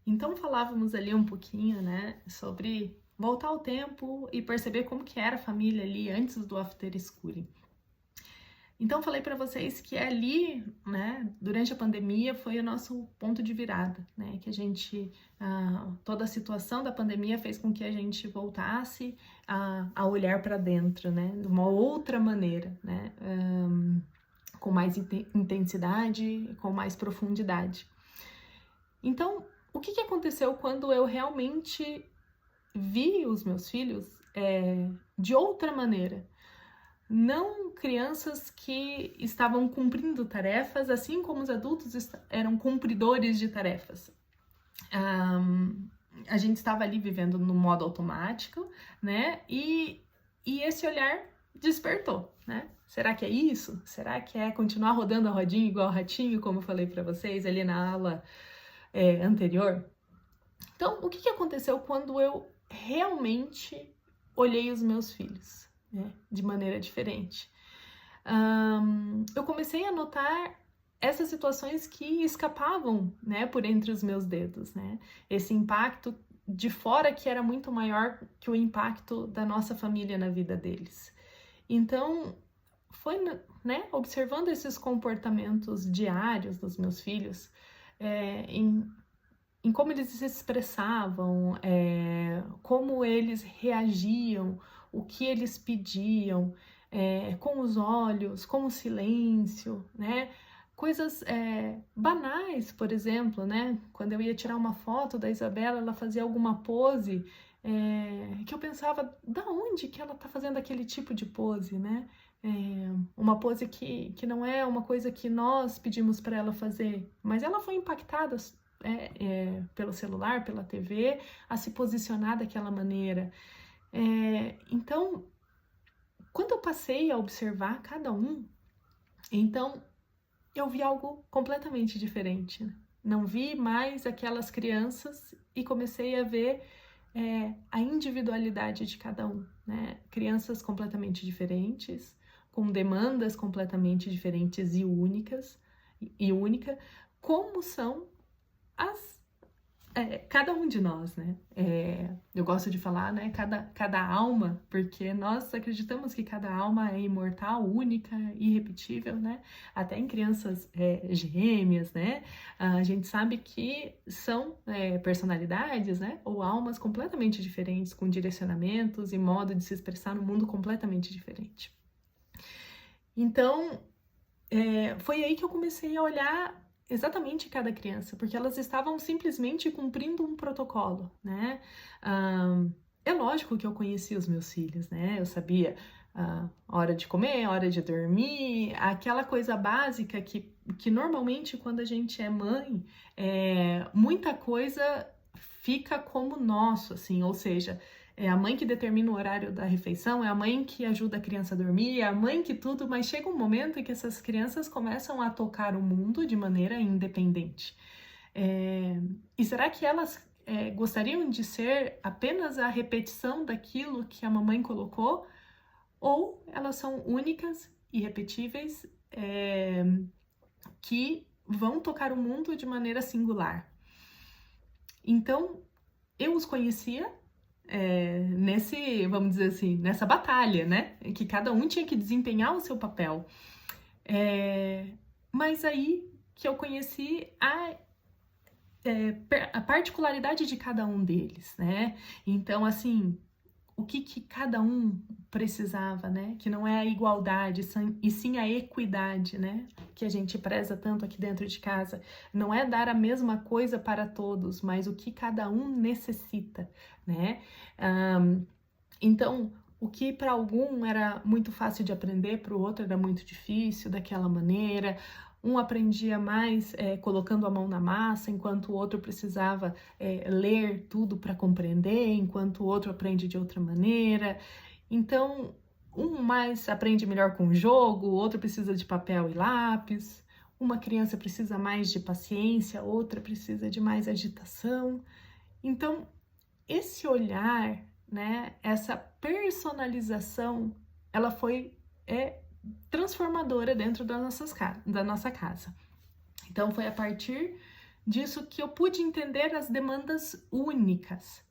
Então falávamos ali um pouquinho, né, sobre voltar ao tempo e perceber como que era a família ali antes do after schooling. Então falei para vocês que ali, né, durante a pandemia foi o nosso ponto de virada, né, que a gente, toda a situação da pandemia fez com que a gente voltasse a olhar para dentro, né, de uma outra maneira, né, com mais intensidade, com mais profundidade. Então, o que aconteceu quando eu realmente vi os meus filhos de outra maneira? Não crianças que estavam cumprindo tarefas, assim como os adultos eram cumpridores de tarefas. A gente estava ali vivendo no modo automático, né? E esse olhar despertou, né? Será que é isso? Será que é continuar rodando a rodinha igual ratinho, como eu falei para vocês ali na aula anterior? Então, o que aconteceu quando eu realmente olhei os meus filhos, né, de maneira diferente? Eu comecei a notar essas situações que escapavam, né, por entre os meus dedos, né? Esse impacto de fora que era muito maior que o impacto da nossa família na vida deles. Então, foi, né, observando esses comportamentos diários dos meus filhos, em como eles se expressavam, como eles reagiam, o que eles pediam, com os olhos, com o silêncio, né? Coisas banais, por exemplo, né? Quando eu ia tirar uma foto da Isabela, ela fazia alguma pose que eu pensava, da onde que ela tá fazendo aquele tipo de pose, né? Uma pose que não é uma coisa que nós pedimos para ela fazer, mas ela foi impactada pelo celular, pela TV, a se posicionar daquela maneira. Então, quando eu passei a observar cada um, então eu vi algo completamente diferente. Não vi mais aquelas crianças e comecei a ver a individualidade de cada um, né? Crianças completamente diferentes, com demandas completamente diferentes e únicas, como são cada um de nós, né? Eu gosto de falar, né? Cada alma, porque nós acreditamos que cada alma é imortal, única, irrepetível, né? Até em crianças gêmeas, né? A gente sabe que são personalidades, né? Ou almas completamente diferentes, com direcionamentos e modo de se expressar no mundo completamente diferente. Então, foi aí que eu comecei a olhar exatamente cada criança, porque elas estavam simplesmente cumprindo um protocolo, né? É lógico que eu conhecia os meus filhos, né? Eu sabia hora de comer, hora de dormir, aquela coisa básica que normalmente quando a gente é mãe, muita coisa fica como nosso, assim, ou seja, é a mãe que determina o horário da refeição, é a mãe que ajuda a criança a dormir, é a mãe que tudo, mas chega um momento em que essas crianças começam a tocar o mundo de maneira independente. E será que elas gostariam de ser apenas a repetição daquilo que a mamãe colocou? Ou elas são únicas, irrepetíveis, que vão tocar o mundo de maneira singular? Então, eu os conhecia vamos dizer assim, nessa batalha, né? Que cada um tinha que desempenhar o seu papel. Mas aí que eu conheci a particularidade de cada um deles, né? Então, assim, o que cada um precisava, né? Que não é a igualdade, e sim a equidade, né? Que a gente preza tanto aqui dentro de casa. Não é dar a mesma coisa para todos, mas o que cada um necessita, né? Então, o que para algum era muito fácil de aprender, para o outro era muito difícil daquela maneira. Um aprendia mais colocando a mão na massa, enquanto o outro precisava ler tudo para compreender, enquanto o outro aprende de outra maneira. Então, um mais aprende melhor com o jogo, o outro precisa de papel e lápis. Uma criança precisa mais de paciência, outra precisa de mais agitação. Então, esse olhar, né, essa personalização, ela foi transformadora dentro da nossa casa. Então, foi a partir disso que eu pude entender as demandas únicas.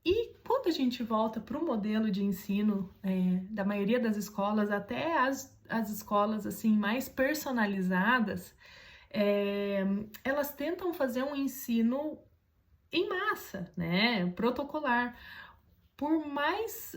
E quando a gente volta para o modelo de ensino da maioria das escolas, até as escolas assim mais personalizadas, elas tentam fazer um ensino em massa, né, protocolar. Por mais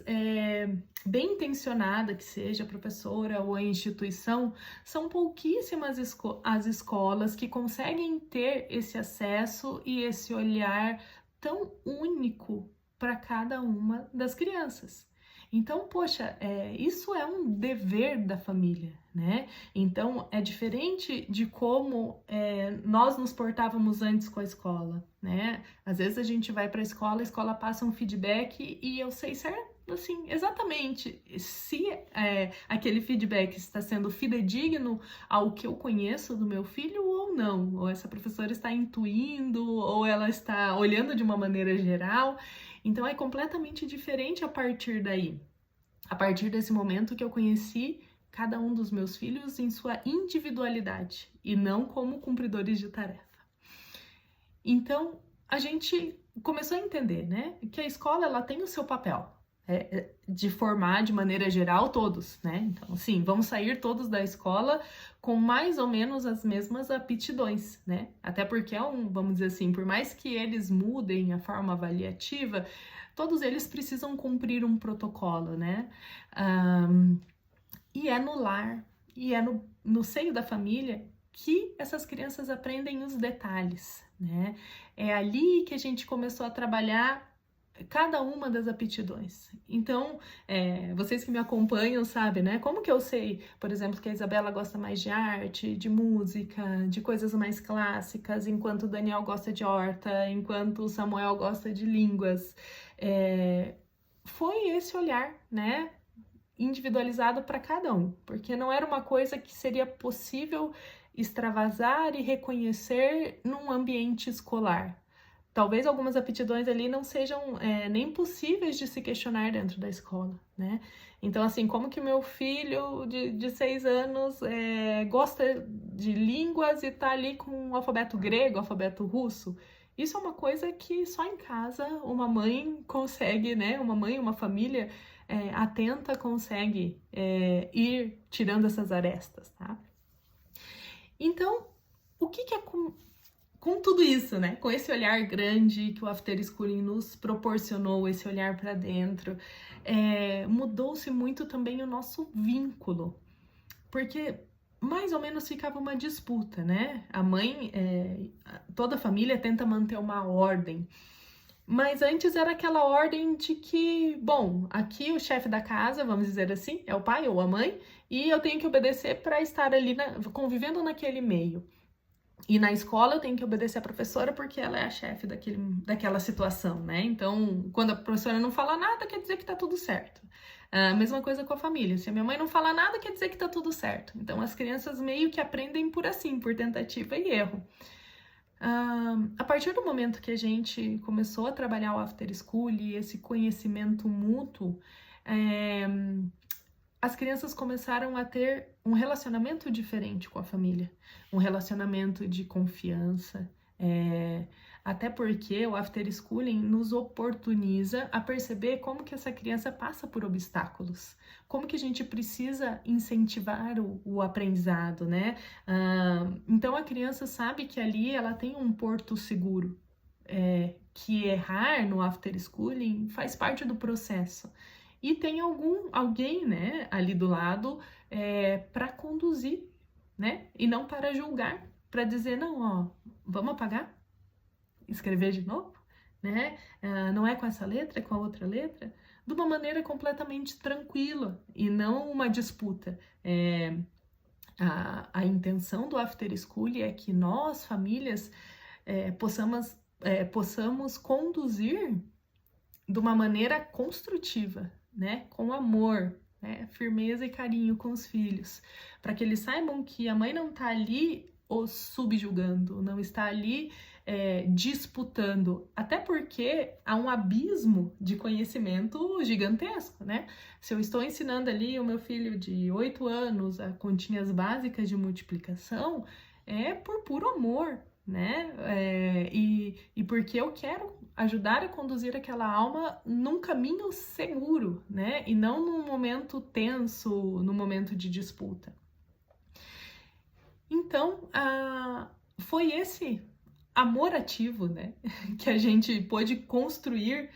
bem intencionada que seja a professora ou a instituição, são pouquíssimas as escolas que conseguem ter esse acesso e esse olhar tão único para cada uma das crianças. Então, poxa, isso é um dever da família, né? Então, é diferente de como nós nos portávamos antes com a escola, né? Às vezes a gente vai para a escola passa um feedback e eu sei certo, assim, exatamente se aquele feedback está sendo fidedigno ao que eu conheço do meu filho ou não, ou essa professora está intuindo, ou ela está olhando de uma maneira geral. Então é completamente diferente a partir daí. A partir desse momento que eu conheci cada um dos meus filhos em sua individualidade e não como cumpridores de tarefa. Então, a gente começou a entender, né, que a escola ela tem o seu papel de formar de maneira geral todos, né? Então, assim, vamos sair todos da escola com mais ou menos as mesmas aptidões, né? Até porque vamos dizer assim, por mais que eles mudem a forma avaliativa, todos eles precisam cumprir um protocolo, né? E é no lar, e é no seio da família que essas crianças aprendem os detalhes, né? É ali que a gente começou a trabalhar cada uma das aptidões. Então, vocês que me acompanham sabem, né? Como que eu sei, por exemplo, que a Isabela gosta mais de arte, de música, de coisas mais clássicas, enquanto o Daniel gosta de horta, enquanto o Samuel gosta de línguas. Foi esse olhar, né? Individualizado para cada um, porque não era uma coisa que seria possível extravasar e reconhecer num ambiente escolar. Talvez algumas aptidões ali não sejam nem possíveis de se questionar dentro da escola, né? Então, assim, como que o meu filho de 6 anos gosta de línguas e tá ali com o alfabeto grego, o alfabeto russo? Isso é uma coisa que só em casa uma mãe consegue, né? Uma mãe, uma família atenta consegue ir tirando essas arestas, tá? Então, o que é com tudo isso, né? Com esse olhar grande que o After Schooling nos proporcionou, esse olhar para dentro, mudou-se muito também o nosso vínculo, porque mais ou menos ficava uma disputa, né? A mãe, toda a família tenta manter uma ordem, mas antes era aquela ordem de que, bom, aqui o chefe da casa, vamos dizer assim, é o pai ou a mãe, e eu tenho que obedecer para estar ali convivendo naquele meio. E na escola eu tenho que obedecer a professora porque ela é a chefe daquela situação, né? Então, quando a professora não fala nada, quer dizer que tá tudo certo. A mesma coisa com a família. Se a minha mãe não fala nada, quer dizer que tá tudo certo. Então, as crianças meio que aprendem por tentativa e erro. A partir do momento que a gente começou a trabalhar o After School e esse conhecimento mútuo, as crianças começaram a ter um relacionamento diferente com a família, um relacionamento de confiança, até porque o After Schooling nos oportuniza a perceber como que essa criança passa por obstáculos, como que a gente precisa incentivar o aprendizado, né? Então a criança sabe que ali ela tem um porto seguro, que errar no After Schooling faz parte do processo. E tem alguém, né, ali do lado para conduzir, né? E não para julgar, para dizer, não, ó, vamos apagar? Escrever de novo? Né? Não é com essa letra, é com a outra letra? De uma maneira completamente tranquila e não uma disputa. A intenção do After School é que nós, famílias, possamos conduzir de uma maneira construtiva, né? Com amor, né? Firmeza e carinho com os filhos, para que eles saibam que a mãe não está ali os subjugando, não está ali disputando, até porque há um abismo de conhecimento gigantesco, né? Se eu estou ensinando ali o meu filho de 8 anos a continhas básicas de multiplicação, é por puro amor, né? E porque eu quero ajudar a conduzir aquela alma num caminho seguro, né? E não num momento tenso, num momento de disputa. Então, foi esse amor ativo, né? Que a gente pôde construir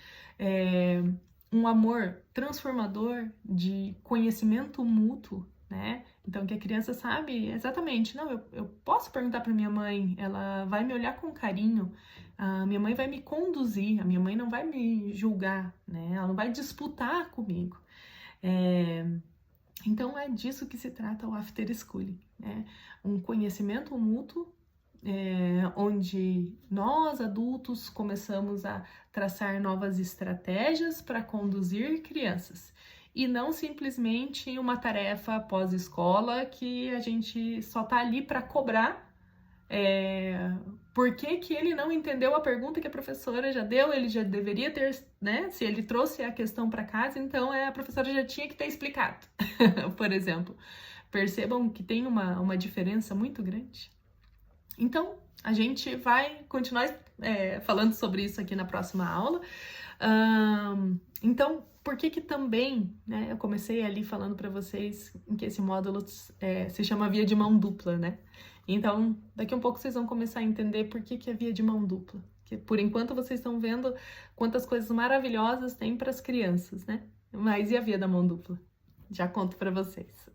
um amor transformador de conhecimento mútuo, né? Então, que a criança sabe exatamente, não, eu posso perguntar para minha mãe, ela vai me olhar com carinho, a minha mãe vai me conduzir, a minha mãe não vai me julgar, né? Ela não vai disputar comigo. Então, é disso que se trata o After Schooling, né? Um conhecimento mútuo, onde nós, adultos, começamos a traçar novas estratégias para conduzir crianças. E não simplesmente uma tarefa pós-escola que a gente só tá ali para cobrar. Por que ele não entendeu a pergunta que a professora já deu? Ele já deveria ter, né? Se ele trouxe a questão para casa, então a professora já tinha que ter explicado, por exemplo. Percebam que tem uma diferença muito grande. Então, a gente vai continuar falando sobre isso aqui na próxima aula. Então, por que também, né, eu comecei ali falando para vocês que esse módulo se chama via de mão dupla, né? Então, daqui a um pouco vocês vão começar a entender por que é via de mão dupla. Que por enquanto vocês estão vendo quantas coisas maravilhosas tem para as crianças, né? Mas e a via da mão dupla? Já conto para vocês.